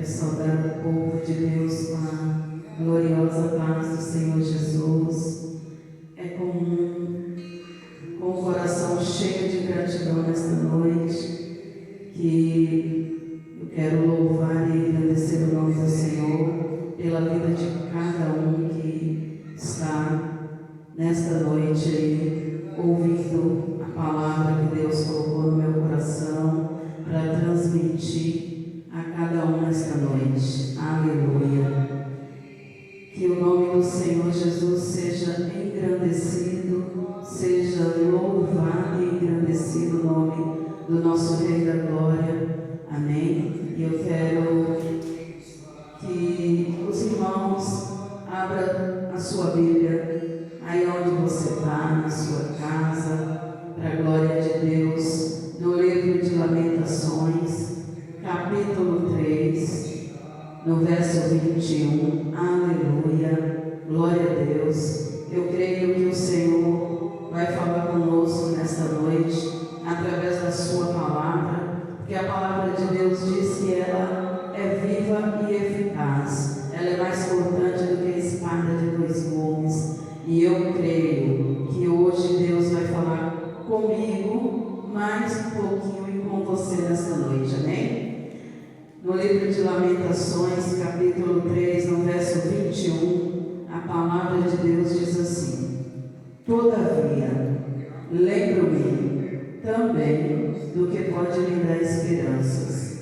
Quero saudar o povo de Deus com a gloriosa paz do Senhor Jesus. É com o coração cheio de gratidão nesta noite que eu quero louvar e agradecer o nome do Senhor pela vida de cada um que está nesta noite aí, ouvindo a palavra que Deus colocou no meu coração para transmitir a cada um nesta noite. Aleluia. Que o nome do Senhor Jesus seja engrandecido, seja louvado e engrandecido o nome do nosso Rei da Glória. Amém. E eu quero que os irmãos abram a sua Bíblia, aí onde você está, na sua casa, para a glória de Deus, no livro de Lamentações, capítulo 3, no verso 21. Aleluia, glória a Deus. Eu creio que o Senhor vai falar conosco nesta noite, através da sua palavra, porque a palavra de Deus diz que ela é viva e eficaz, ela é mais cortante do que a espada de dois gumes, e eu creio que hoje Deus vai falar comigo mais um pouquinho e com você nesta noite, amém? No livro de Lamentações, capítulo 3, no verso 21, a palavra de Deus diz assim: todavia, lembro-me também do que pode me dar esperanças.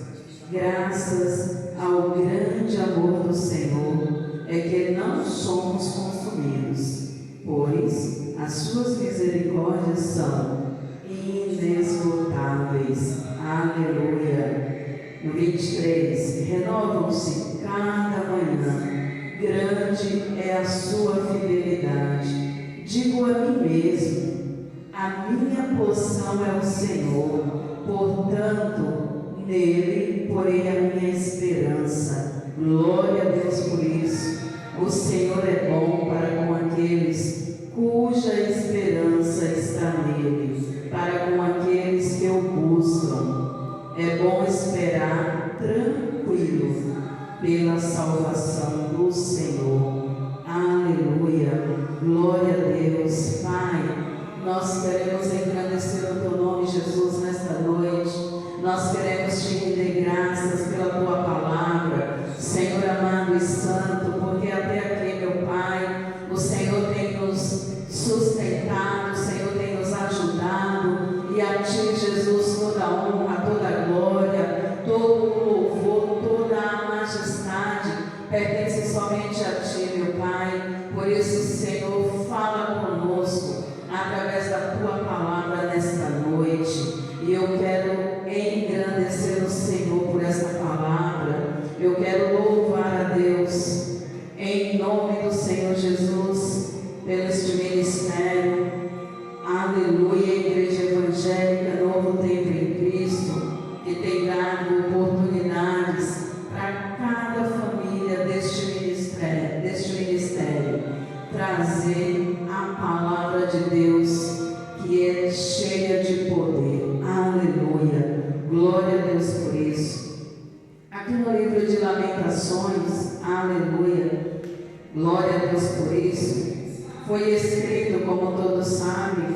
Graças ao grande amor do Senhor é que não somos consumidos, pois as suas misericórdias são inesgotáveis. Aleluia. No 23, renovam-se cada manhã, grande é a sua fidelidade. Digo a mim mesmo, a minha porção é o Senhor, portanto, nele porei a minha esperança. Glória a Deus por isso. O Senhor é bom para com aqueles cuja esperança está nele, para com aqueles que o buscam. É bom esperar tranquilo pela salvação do Senhor. Aleluia. Glória a Deus. Pai, nós queremos engrandecer o teu nome, Jesus, nesta noite. Nós queremos te render graças pela tua palavra, Senhor amado e santo, porque até aqui, meu Pai, o Senhor tem nos sustentado, o Senhor tem nos ajudado, e a ti, Jesus, toda a honra, toda a glória, todo o louvor, toda a majestade pertence somente a ti, meu Pai. Por isso, Senhor, fala conosco através da tua palavra nesta noite, e eu quero engrandecer o Senhor por esta palavra. Eu quero louvar a Deus em nome do Senhor Jesus pelo este ministério. Aleluia. Igreja Evangélica Novo Tempo em Cristo, que tem dado oportunidades para cada família deste ministério trazer a palavra de Deus, que é cheia de poder. Aleluia. Glória a Deus por isso. Aqui no livro de Lamentações, aleluia, glória a Deus por isso, foi escrito, como todos sabem,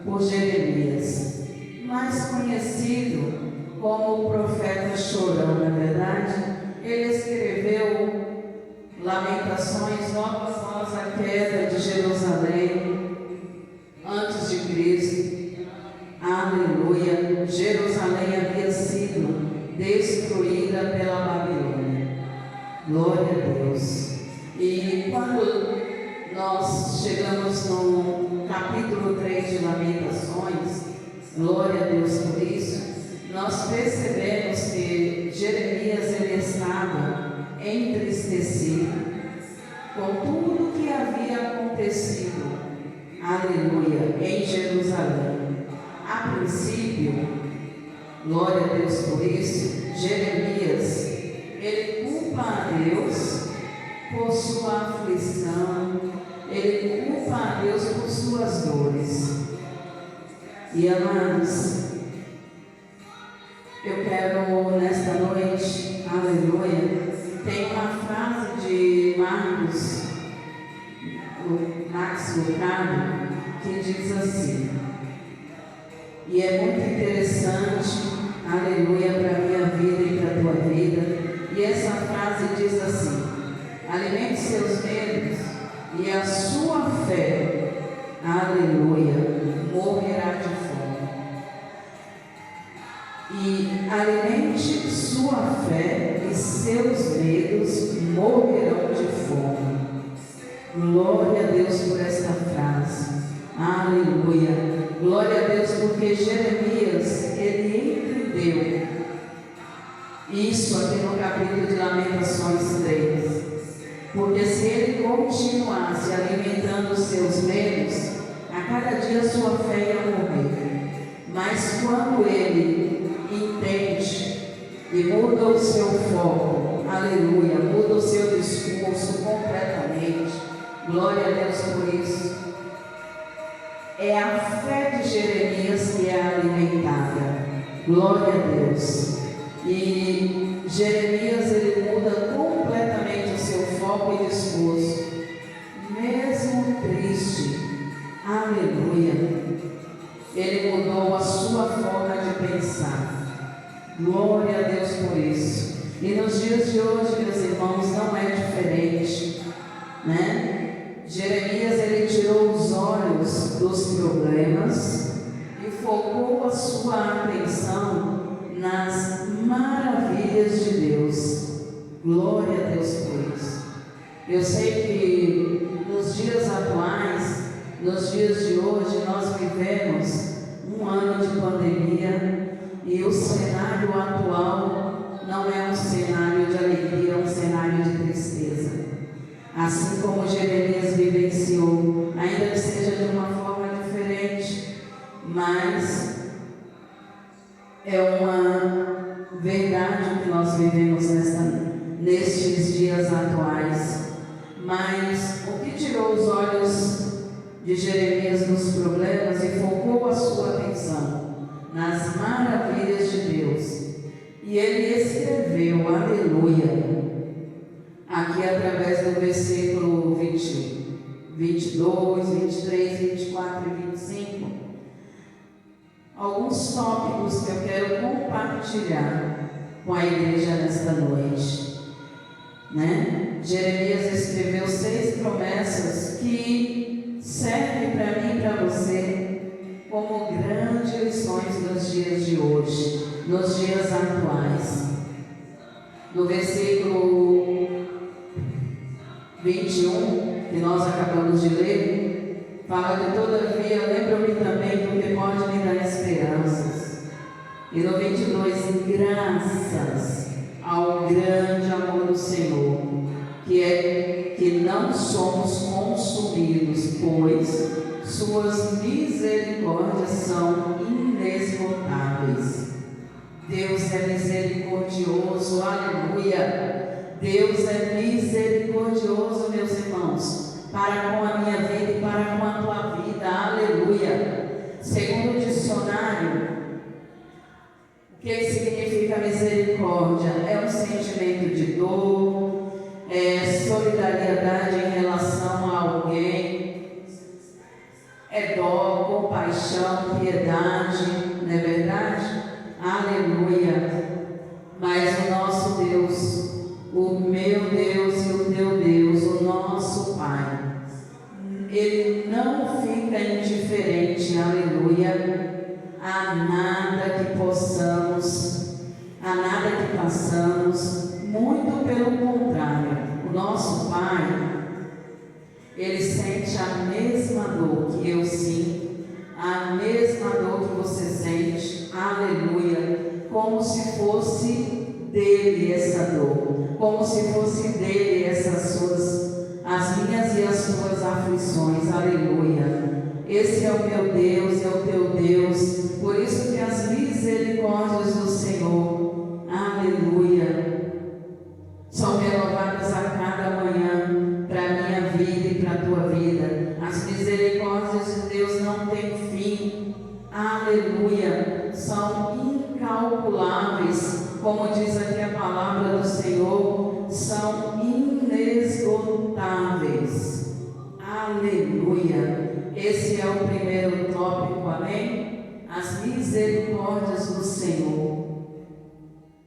por Jeremias, mais conhecido como o profeta chorão, na verdade. Ele escreveu Lamentações logo após a queda de Jerusalém, antes de Cristo. Aleluia. Jerusalém havia sido destruída pela Babilônia. Glória a Deus. E quando nós chegamos no capítulo 3 de Lamentações, glória a Deus por isso, nós percebemos que Jeremias ele estava entristecido com tudo que havia acontecido, aleluia, em Jerusalém. A princípio, glória a Deus por isso, Jeremias, ele culpa a Deus por sua aflição, ele culpa a Deus por suas dores. E amados, eu quero nesta noite, aleluia, aleluia. Tem uma frase de Max Lucado, que diz assim, e é muito interessante, aleluia, para a minha vida e para a tua vida, e essa frase diz assim: alimente seus medos e a sua fé, aleluia, morrerá de fome. E alimente sua fé e seus medos morrerão de fome. Glória a Deus por esta frase, aleluia. Glória a Deus, porque Jeremias, ele entendeu isso aqui no capítulo de Lamentações 3. Porque se ele continuasse alimentando os seus medos, a cada dia sua fé ia morrer. Mas quando ele entende e muda o seu foco, aleluia, muda o seu discurso completamente, glória a Deus por isso. É a fé de Jeremias que é alimentada, glória a Deus. E Jeremias, ele muda completamente o seu foco e discurso, mesmo triste, aleluia. Ele mudou a sua forma de pensar, glória a Deus por isso. E nos dias de hoje, meus irmãos, não é diferente, né? Jeremias, ele tirou os olhos dos problemas e focou a sua atenção nas maravilhas de Deus. Glória a Deus por isso. Eu sei que nos dias atuais, nos dias de hoje, nós vivemos um ano de pandemia e o cenário atual não é um cenário de alegria, é um cenário de tristeza. Assim como Jeremias vivenciou, ainda que seja de uma forma diferente, mas é uma verdade que nós vivemos nestes dias atuais. Mas o que tirou os olhos de Jeremias dos problemas e focou a sua atenção nas maravilhas de Deus? E ele escreveu, aleluia, aqui através do versículo 22, 23, 24 e 25, alguns tópicos que eu quero compartilhar com a igreja nesta noite, né? Jeremias escreveu 6 promessas que servem para mim e para você como grandes lições nos dias de hoje, nos dias atuais. No versículo 21, que nós acabamos de ler, fala de todavia, lembra-me também do que pode me dar esperanças. E no 22, graças ao grande amor do Senhor, que é que não somos consumidos, pois suas misericórdias são inesgotáveis. Deus é misericordioso, aleluia. Deus é misericordioso, meus irmãos, para com a minha vida e para com a tua vida, aleluia. Segundo o dicionário, o que significa misericórdia? É um sentimento de dor, é solidariedade em relação a alguém, é dó, compaixão, piedade, não é verdade? Aleluia. Mas o nosso Deus, o meu Deus e o teu Deus, o nosso Pai, Ele não fica indiferente, aleluia, a nada que possamos, a nada que passamos, muito pelo contrário. O nosso Pai, Ele sente a mesma dor que eu sinto, a mesma dor que você sente, aleluia, como se fosse dele essa dor, como se fosse dele as minhas e as suas aflições, aleluia. Esse é o meu Deus, é o teu Deus, por isso que as misericórdias do Senhor, aleluia, são renovadas a cada manhã, para a minha vida e para a tua vida. As misericórdias de Deus não têm fim, aleluia, são incalculáveis, como diz aqui a palavra. palavra do Senhor são inesgotáveis. Aleluia! Esse é o primeiro tópico, amém? As misericórdias do Senhor.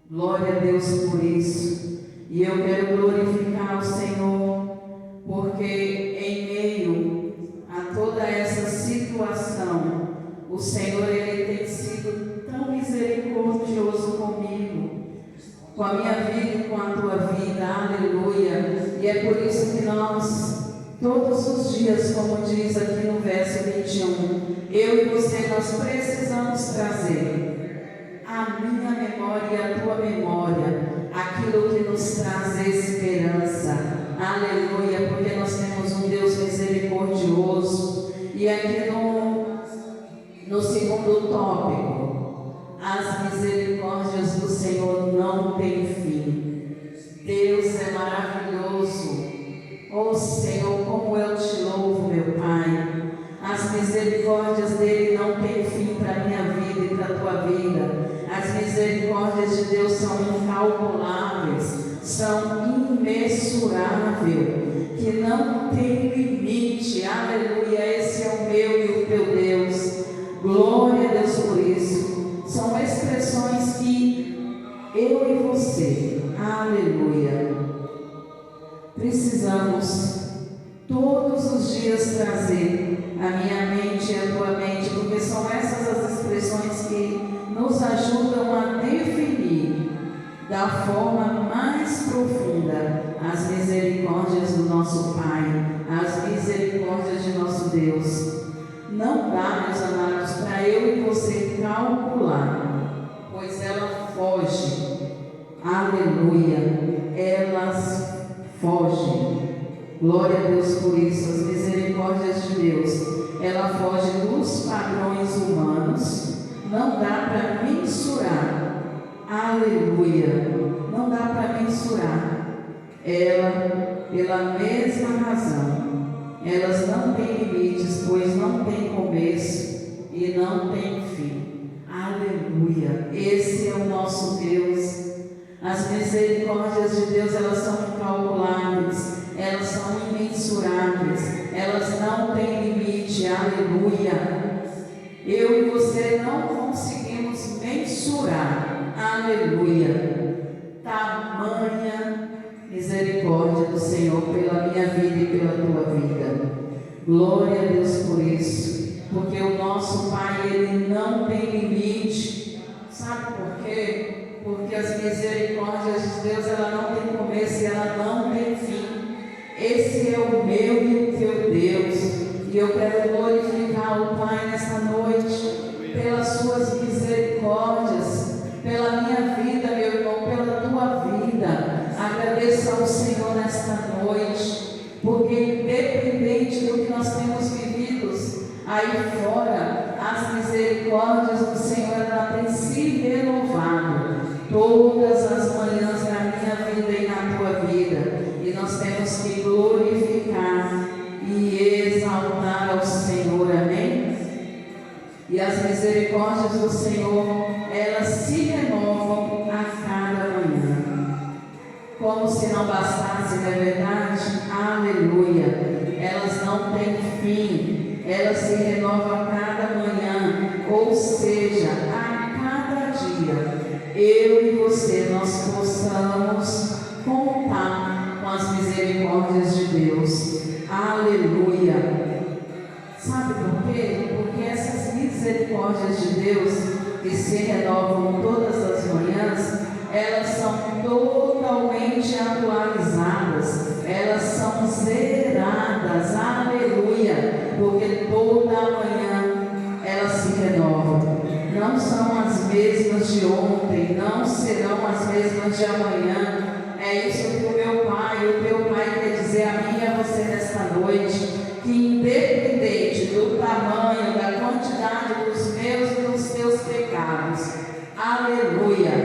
Glória a Deus por isso. E eu quero glorificar o Senhor, porque em meio a toda essa situação, o Senhor, Ele tem sido tão misericordioso comigo, com a minha vida e com a tua vida, aleluia. E é por isso que nós, todos os dias, como diz aqui no verso 21, eu e você, nós precisamos trazer a minha memória e a tua memória, aquilo que nos traz esperança, aleluia, porque nós temos um Deus misericordioso. E aqui no segundo tópico, as misericórdias do Senhor não têm fim. Deus é maravilhoso. Oh Senhor, como eu te louvo, meu Pai. As misericórdias dele não têm fim para a minha vida e para a tua vida. As misericórdias de Deus são incalculáveis, são imensuráveis, que não tem limite. Aleluia, esse é o meu e o teu Deus. Glória a Deus por isso. São expressões que eu e você, aleluia, precisamos todos os dias trazer a minha mente e a tua mente, porque são essas as expressões que nos ajudam a definir da forma mais profunda as misericórdias do nosso Pai, as misericórdias de nosso Deus. Não dá, meus amados, para eu e você calcular, pois ela foge, aleluia, elas fogem. Glória a Deus por isso. As misericórdias de Deus, ela foge dos padrões humanos. Não dá para mensurar, aleluia, não dá para mensurar. Ela, pela mesma razão, elas não têm limites, pois não tem começo e não tem fim. Aleluia, esse é o nosso Deus. As misericórdias de Deus, elas são incalculáveis, elas são imensuráveis, elas não têm limite. Aleluia. Eu e você não conseguimos mensurar, aleluia, tamanha misericórdia do Senhor pela minha vida e pela tua vida. Glória a Deus por isso, porque o nosso Pai, Ele não tem limite. Sabe por quê? Porque as misericórdias de Deus, ela não tem começo e ela não tem fim. Esse é o meu e o teu Deus. E eu quero glorificar o Pai nesta noite, pelas suas misericórdias, pela minha vida, meu irmão, pela tua vida. Agradeça ao Senhor nesta noite, porque independente do que nós temos vivido aí fora, as misericórdias do Senhor, ela tem se renovado todas as manhãs na minha vida e na tua vida. E nós temos que glorificar e exaltar ao Senhor, amém? E as misericórdias do Senhor, elas se renovam a cada manhã. Como se não bastasse, não é verdade? Aleluia! Elas não têm fim, elas se renovam a cada manhã, ou seja, a cada dia, eu e você, nós possamos contar com as misericórdias de Deus. Aleluia! Sabe por quê? Porque essas misericórdias de Deus, que se renovam todas as manhãs, elas são totalmente atualizadas, elas são zeradas. Aleluia! Porque toda manhã elas se renovam. Não são as mesmas de ontem, não serão as mesmas de amanhã. É isso que o meu Pai, o teu Pai quer dizer a mim e a você nesta noite, que independente do tamanho, da quantidade dos meus e dos teus pecados, aleluia,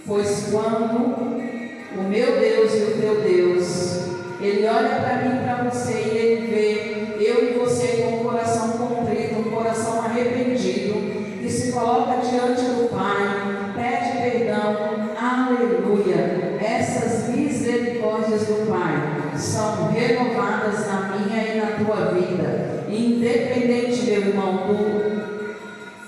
pois quando o meu Deus e o teu Deus, Ele olha para mim e para você e Ele vê eu e você com o coração contrito, um coração arrependido, que se coloca diante do Pai, pede perdão, aleluia. são renovadas na minha e na tua vida, independente, meu irmão,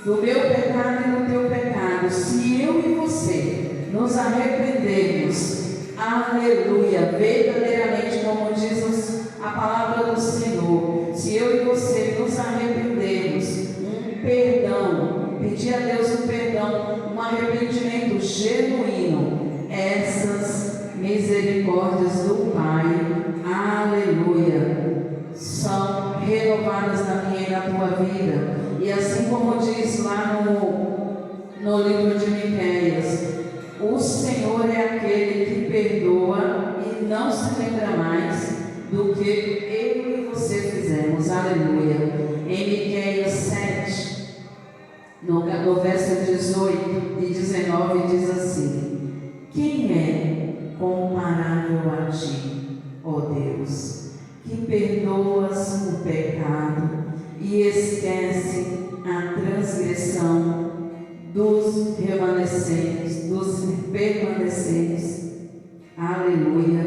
do meu pecado e do teu pecado. Se eu e você nos arrependermos, aleluia, verdadeiramente, como diz a palavra do Senhor, se eu e você nos arrependermos, um perdão, pedir a Deus um perdão, um arrependimento genuíno, essas misericórdias do Pai, aleluia, são renovadas na minha e na tua vida. E assim como diz lá no livro de Miqueias, o Senhor é aquele que perdoa e não se lembra mais do que eu e você fizemos, aleluia. Em Miqueias 7, no verso 18 e 19, diz assim: quem é comparável a ti, ó Deus, que perdoas o pecado e esquece a transgressão dos permanecentes, aleluia,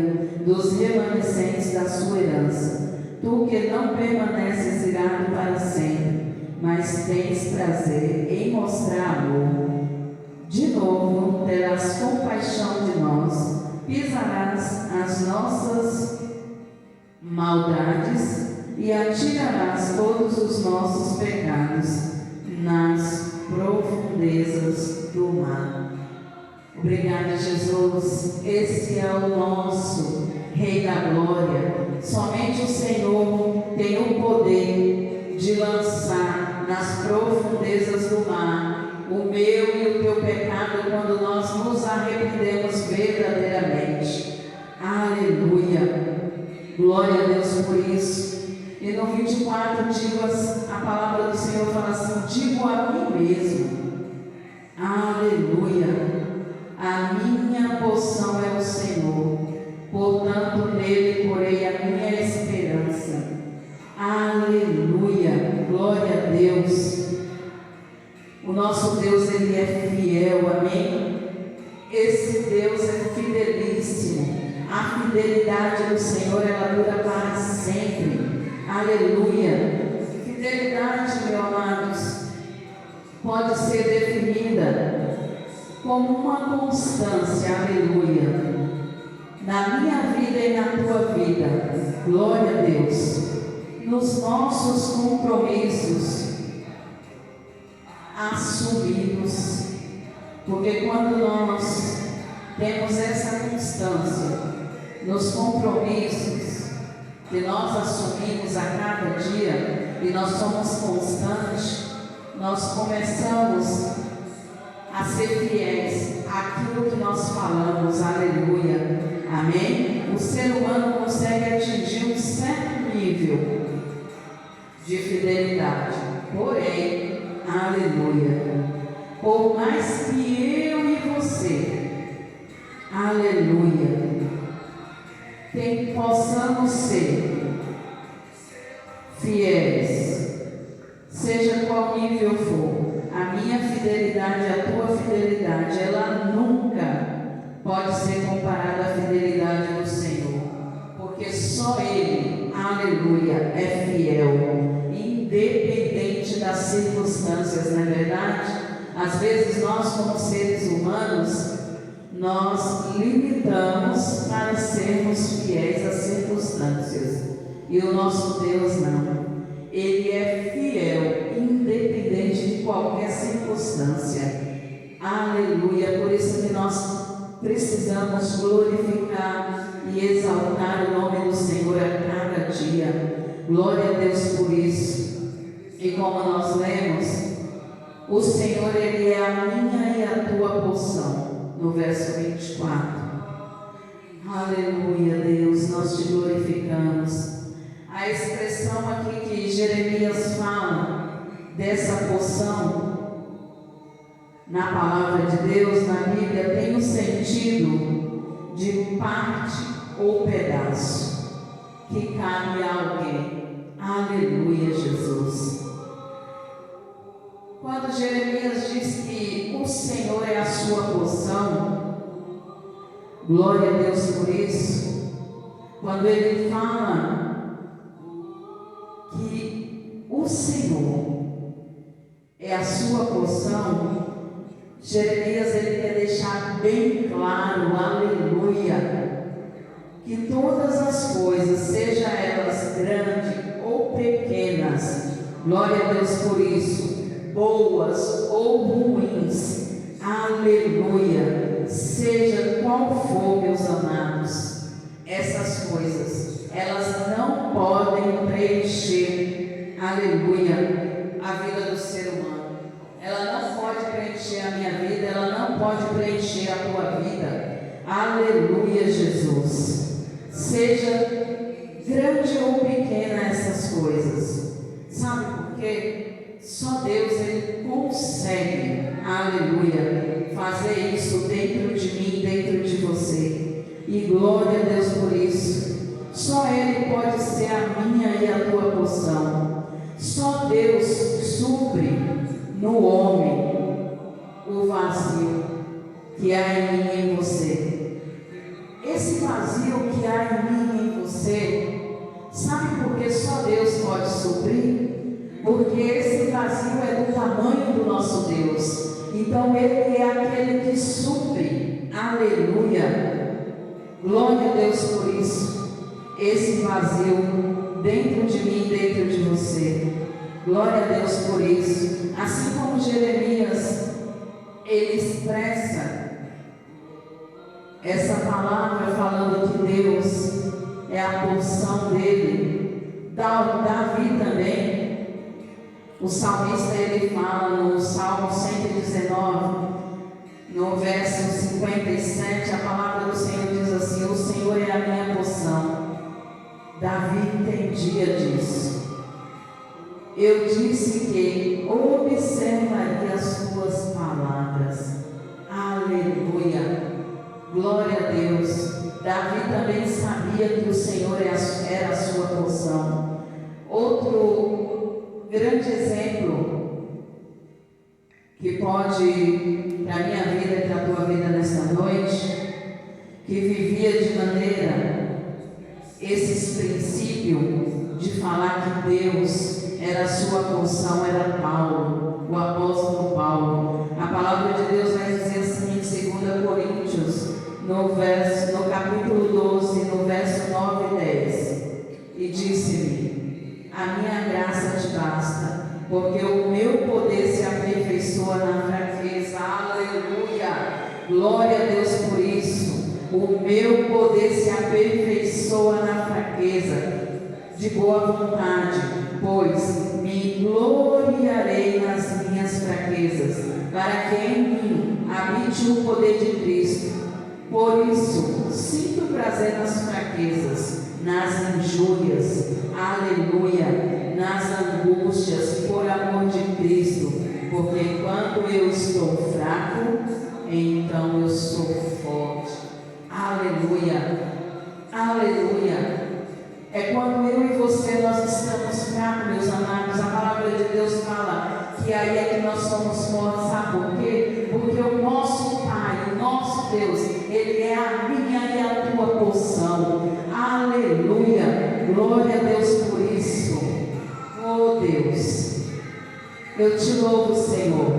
dos remanescentes da sua herança. Tu que não permaneces irado para sempre, mas tens prazer em mostrar amor. De novo terás compaixão de nós, pisarás as nossas maldades e atirarás todos os nossos pecados nas profundezas do mar. Obrigada, Jesus. Esse é o nosso Rei da Glória. Somente o Senhor tem o poder de lançar nas profundezas do mar o meu e o teu pecado quando nós nos arrependemos verdadeiramente. Aleluia. Glória a Deus por isso. E no 24 a palavra do Senhor fala assim: digo a mim mesmo, aleluia, a minha porção é o Senhor, portanto nele porei a minha esperança. Aleluia, glória a Deus. O nosso Deus, Ele é fiel, amém? Esse Deus é fidelíssimo. A fidelidade do Senhor, ela dura para sempre. Aleluia. Fidelidade, meus amados, pode ser definida como uma constância, aleluia, na minha vida e na tua vida, glória a Deus, nos nossos compromissos assumidos, porque quando nós temos essa constância nos compromissos que nós assumimos a cada dia e nós somos constantes, nós começamos a ser fiéis àquilo que nós falamos, aleluia, amém? O ser humano consegue atingir um certo nível de fidelidade, porém, aleluia, por mais que eu e você, aleluia, que possamos ser fiéis, seja qual nível for, a minha fidelidade, a tua fidelidade, ela nunca pode ser comparada à fidelidade do Senhor, porque só Ele, aleluia, é fiel, independente das circunstâncias, não é verdade? Às vezes nós, como seres humanos, nós limitamos para sermos fiéis às circunstâncias, e o nosso Deus não. Ele é fiel, independente de qualquer circunstância. Aleluia. Por isso que nós precisamos glorificar e exaltar o nome do Senhor a cada dia. Glória a Deus por isso. E como nós lemos, o Senhor, Ele é a minha e a tua porção. No verso 24. Aleluia, Deus, nós te glorificamos. A expressão aqui que Jeremias fala dessa porção na palavra de Deus, na Bíblia, tem o sentido de parte ou pedaço que cabe a alguém. Aleluia, Jesus. Quando Jeremias diz que o Senhor é a sua porção, glória a Deus por isso, quando ele fala que o Senhor é a sua porção, Jeremias ele quer deixar bem claro, aleluia, que todas as coisas, seja elas grandes ou pequenas, glória a Deus por isso, boas ou ruins, aleluia, seja qual for, meus amados, essas coisas, elas não podem preencher, aleluia, a vida do ser humano. Ela não pode preencher a minha vida, ela não pode preencher a tua vida. Aleluia, Jesus. Seja grande ou pequena essas coisas. Sabe por quê? Só Deus ele consegue, aleluia, fazer isso dentro de mim, dentro de você. E glória a Deus por isso. Só Ele pode ser a minha e a tua porção. Só Deus supre no homem o vazio que há em mim e em você. Esse vazio que há em mim e em você, sabe por que só Deus pode suprir? Porque esse vazio é do tamanho do nosso Deus. Então Ele é aquele que supre. Aleluia. Glória a Deus por isso. Esse vazio dentro de mim, dentro de você. Glória a Deus por isso. Assim como Jeremias, ele expressa essa palavra falando que Deus é a porção dele. Davi também, o salmista ele fala no Salmo 119, no verso 57, a palavra do Senhor diz assim: o Senhor é a minha porção. Davi entendia disso. Eu disse que observaria as tuas palavras. Aleluia. Glória a Deus. Davi também sabia que o Senhor era a sua porção. Outro grande exemplo que pode, para a minha vida e para a tua vida nesta noite, que vivia de maneira, esses princípios de falar que Deus era a sua porção, era Paulo, o apóstolo Paulo. A palavra de Deus vai dizer assim em 2 Coríntios, no capítulo 12, no verso 9 e 10. E disse-me: a minha graça te basta, porque o meu poder se aperfeiçoa na fraqueza. Aleluia! Glória a Deus por isso. O meu poder se aperfeiçoa na fraqueza. De boa vontade, pois me gloriarei nas minhas fraquezas, para que em mim habite o poder de Cristo. Por isso, sinto prazer nas fraquezas, nas injúrias, aleluia, nas angústias, por amor de Cristo, porque quando eu estou fraco, então eu sou forte. Aleluia, aleluia. É quando eu e você nós estamos fracos, meus amados. A palavra de Deus fala que aí é que nós somos fortes. Sabe por quê? Porque o nosso Pai, o nosso Deus, Ele é a minha e a tua porção. Aleluia. Glória a Deus por isso. Oh Deus, eu te louvo, Senhor,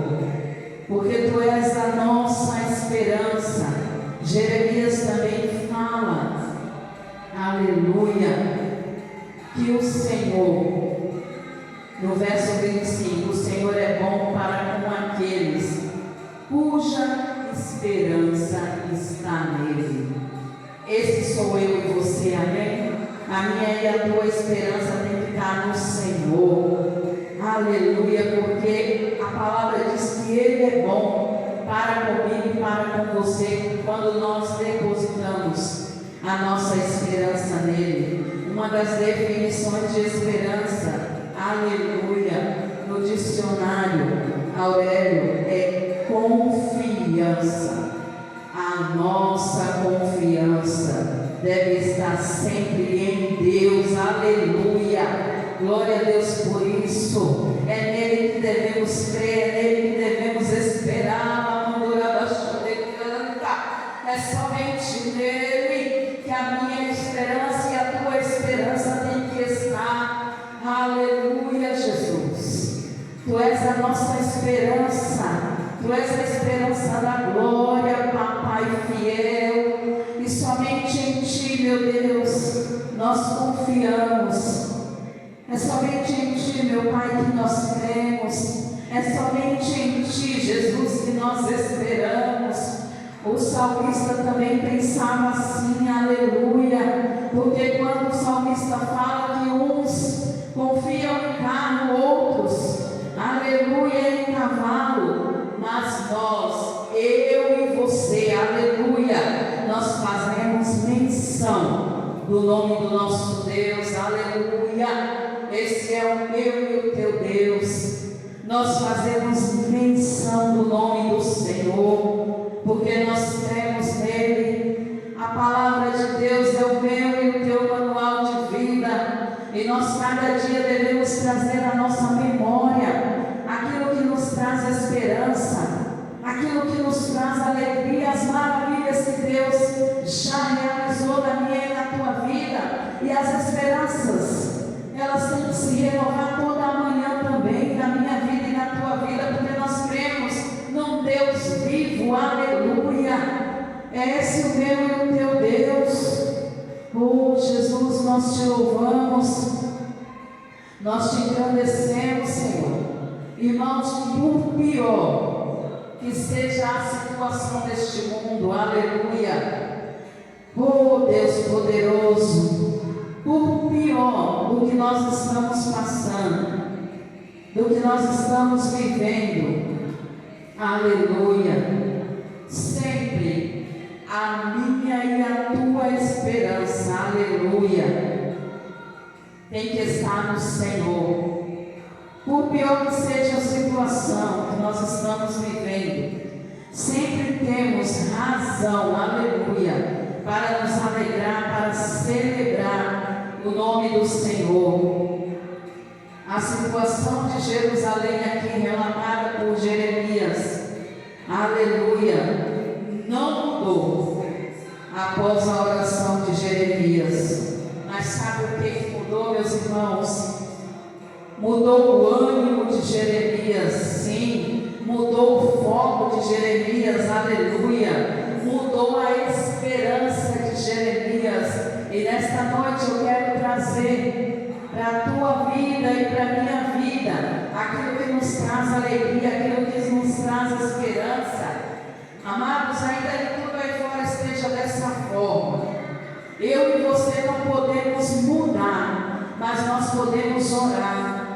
porque Tu és a nossa esperança. Jeremias também fala, aleluia, que o Senhor, no verso 25, o Senhor é bom para com aqueles cuja esperança está nele. Esse sou eu e você, amém? A minha e a tua esperança tem que estar no Senhor. Aleluia, porque a palavra diz que Ele é bom para comigo e para com você quando nós depositamos a nossa esperança nele. Uma das definições de esperança, aleluia, no dicionário Aurélio, é confiança. A nossa confiança deve estar sempre em Deus, aleluia. Glória a Deus por isso. É nele que devemos crer, é nele que devemos esperar. É somente nele que a minha esperança e nossa esperança, Tu és a esperança da glória, Papai fiel, e somente em Ti, meu Deus, nós confiamos. É somente em Ti, meu Pai, que nós cremos. É somente em Ti, Jesus, que nós esperamos. O salmista também pensava assim, aleluia, porque quando o salmista fala que uns confiam em carro, outros, aleluia, em cavalo, mas nós, eu e você, aleluia, nós fazemos menção do nome do nosso Deus, aleluia, esse é o meu e o teu Deus. Nós fazemos menção do nome do Senhor, porque nós temos nele. A palavra de Deus é o meu e o teu manual de vida, e nós cada dia devemos trazer à nossa memória aquilo que nos traz esperança, aquilo que nos traz alegria, as maravilhas que Deus já realizou na minha e na tua vida, e as esperanças, elas têm que se renovar toda a manhã também, na minha vida e na tua vida, porque nós cremos num Deus vivo, aleluia. É esse o meu e o teu Deus. Oh Jesus, nós te louvamos, nós te engrandecemos, Senhor. Irmãos, por pior que seja a situação deste mundo, aleluia. Oh Deus poderoso, por pior do que nós estamos passando, do que nós estamos vivendo, aleluia, sempre a minha e a tua esperança, aleluia, tem que estar no Senhor. Por pior que seja a situação que nós estamos vivendo, sempre temos razão, aleluia, para nos alegrar, para celebrar o nome do Senhor. A situação de Jerusalém aqui relatada por Jeremias, aleluia, não mudou após a oração de Jeremias. Mas sabe o que mudou, meus irmãos? Mudou o ânimo de Jeremias, sim, mudou o foco de Jeremias, aleluia, mudou a esperança de Jeremias. E nesta noite eu quero trazer para a tua vida e para a minha vida aquilo que nos traz alegria, aquilo que nos traz esperança. Amados, ainda que tudo aí fora esteja dessa forma, eu e você não podemos mudar, mas nós podemos orar.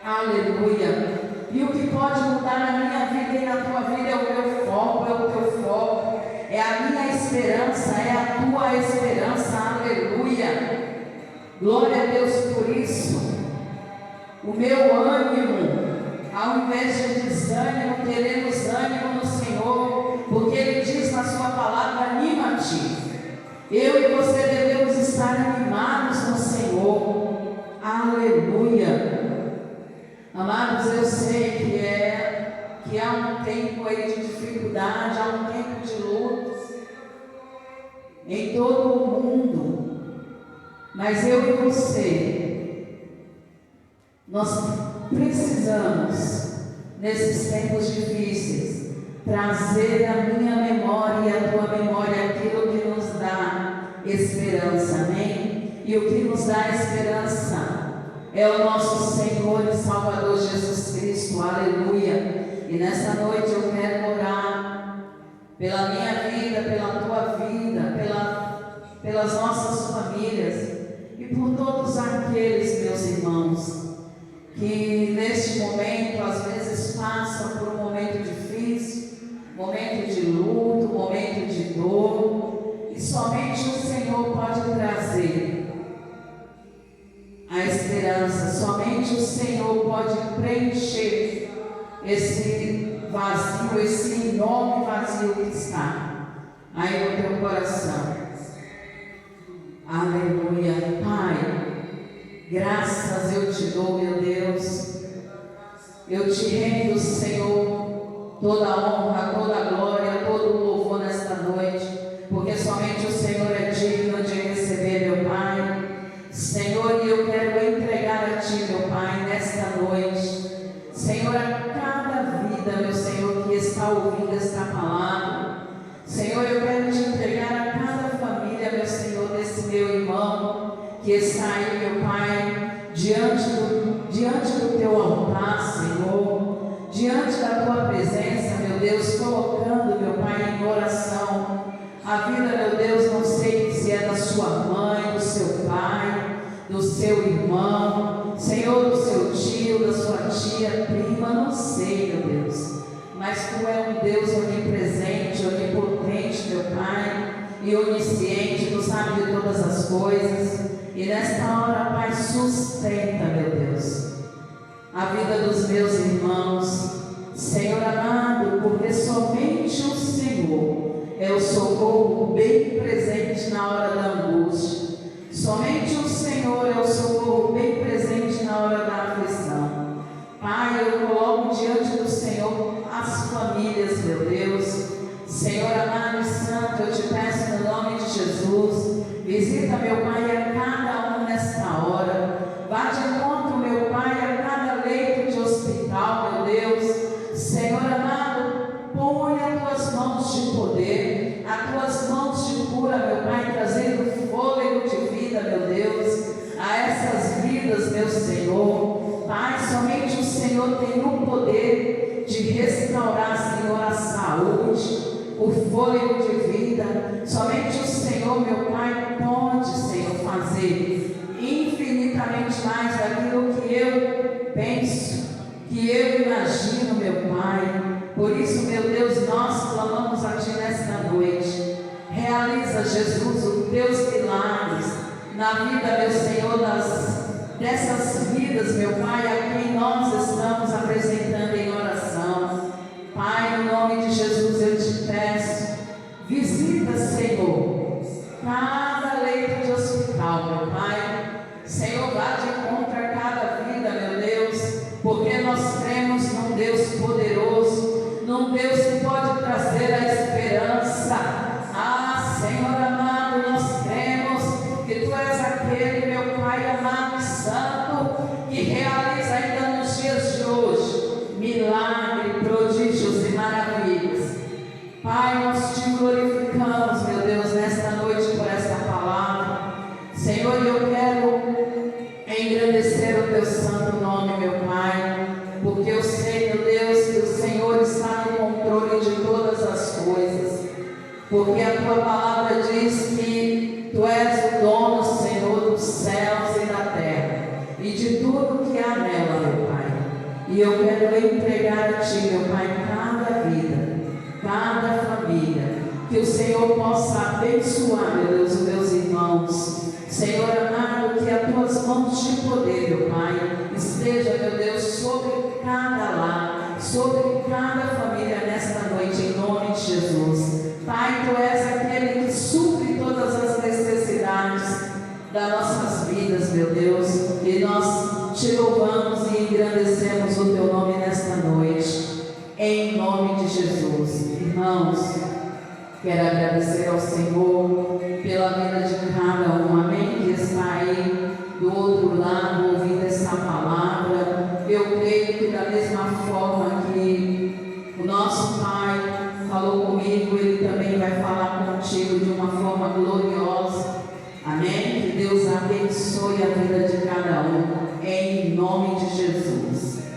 Aleluia. E o que pode mudar na minha vida e na tua vida é o meu foco, é o teu foco, é a minha esperança, é a tua esperança. Aleluia. Glória a Deus por isso. O meu ânimo, ao invés de desânimo, teremos ânimo no Senhor, porque Ele diz na sua palavra: anima-te. Eu e você devemos estar animados no Senhor. Aleluia. Amados, eu sei que há um tempo aí de dificuldade, há um tempo de lutas em todo o mundo, mas eu e você, nós precisamos, nesses tempos difíceis, trazer à minha memória e à tua memória aquilo que nos dá esperança, amém? E o que nos dá esperança é o nosso Senhor e Salvador Jesus Cristo, aleluia. E nessa noite eu quero orar pela minha vida, pela tua vida, pelas nossas famílias e por todos aqueles, meus irmãos, que neste momento às vezes passam por um momento difícil, momento de luto, momento de dor, e somente o Senhor pode trazer a esperança, somente o Senhor pode preencher esse vazio, esse enorme vazio que está aí no teu coração. Aleluia. Pai, graças eu te dou, meu Deus. Eu te rendo, Senhor, toda a honra, toda a glória, todo o louvor nesta noite, porque somente o Senhor é digno de receber, meu Pai. Senhor, e eu quero entregar a Ti, meu Pai, nesta noite, Senhor, a que está aí, meu Pai, diante do teu altar, Senhor, diante da tua presença, meu Deus, colocando, meu Pai, em oração a vida, meu Deus, não sei se é da sua mãe, do seu pai, do seu irmão, Senhor, do seu tio, da sua tia, prima, não sei, meu Deus, mas Tu é um Deus onipresente, onipotente, meu Pai, e onisciente, Tu sabe de todas as coisas, e nesta hora, Pai, sustenta, meu Deus, a vida dos meus irmãos, Senhor amado, porque somente o Senhor é o socorro bem presente na hora da angústia, somente o Senhor é o socorro bem presente na hora da aflição. Pai, eu coloco diante do Senhor as famílias, meu Deus, Senhor amado e santo, eu te peço no nome de Jesus, visita, meu Pai, a cada um nesta hora, vá de encontro, meu Pai, a cada leito de hospital, meu Deus, Senhor amado, põe as tuas mãos de poder, as tuas mãos de cura, meu Pai, trazendo fôlego de vida, meu Deus, a essas vidas, meu Senhor. Pai, somente o Senhor tem o poder de restaurar, Senhor, a saúde, o fôlego de vida. Somente o Senhor, meu Pai, pode, Senhor, fazer infinitamente mais daquilo que eu penso, que eu imagino, meu Pai. Por isso, meu Deus, nós clamamos a Ti nesta noite. Realiza, Jesus, os Teus milagres na vida, meu Senhor, dessas vidas, meu Pai, a quem nós estamos apresentando em oração. Pai, no nome de Jesus, eu te peço, visita, Senhor, cada leito de hospital, meu Pai. Senhor, vá de encontro a cada vida, meu Deus, porque nós cremos num Deus poderoso, num Deus que pode trazer a esperança. Ah, Senhor amado, nós cremos que Tu és aquele, meu Pai amado e santo, que realiza ainda nos dias de hoje milagres, prodígios e maravilhas. Pai, nós Te glorificamos, meu Deus, nesta noite por esta palavra. Senhor, eu quero engrandecer o Teu santo nome, meu Pai, porque eu sei, meu Deus, que o Senhor está no controle de todas as coisas, porque a Tua palavra diz que Tu és o dono, Senhor, dos céus e da terra, e de tudo que há nela, meu Pai. E eu quero entregar a Ti, meu Pai, cada vida, cada família, que o Senhor possa abençoar, meu Deus, os meus irmãos. Senhor amado, que as Tuas mãos de poder, meu Pai, esteja, meu Deus, sobre cada lar, sobre cada família nesta noite, em nome de Jesus. Pai, Tu és aquele que supre todas as necessidades das nossas vidas, meu Deus, e nós Te louvamos e engrandecemos o Teu nome nesta noite, em nome de Jesus. Irmãos, quero agradecer ao Senhor pela vida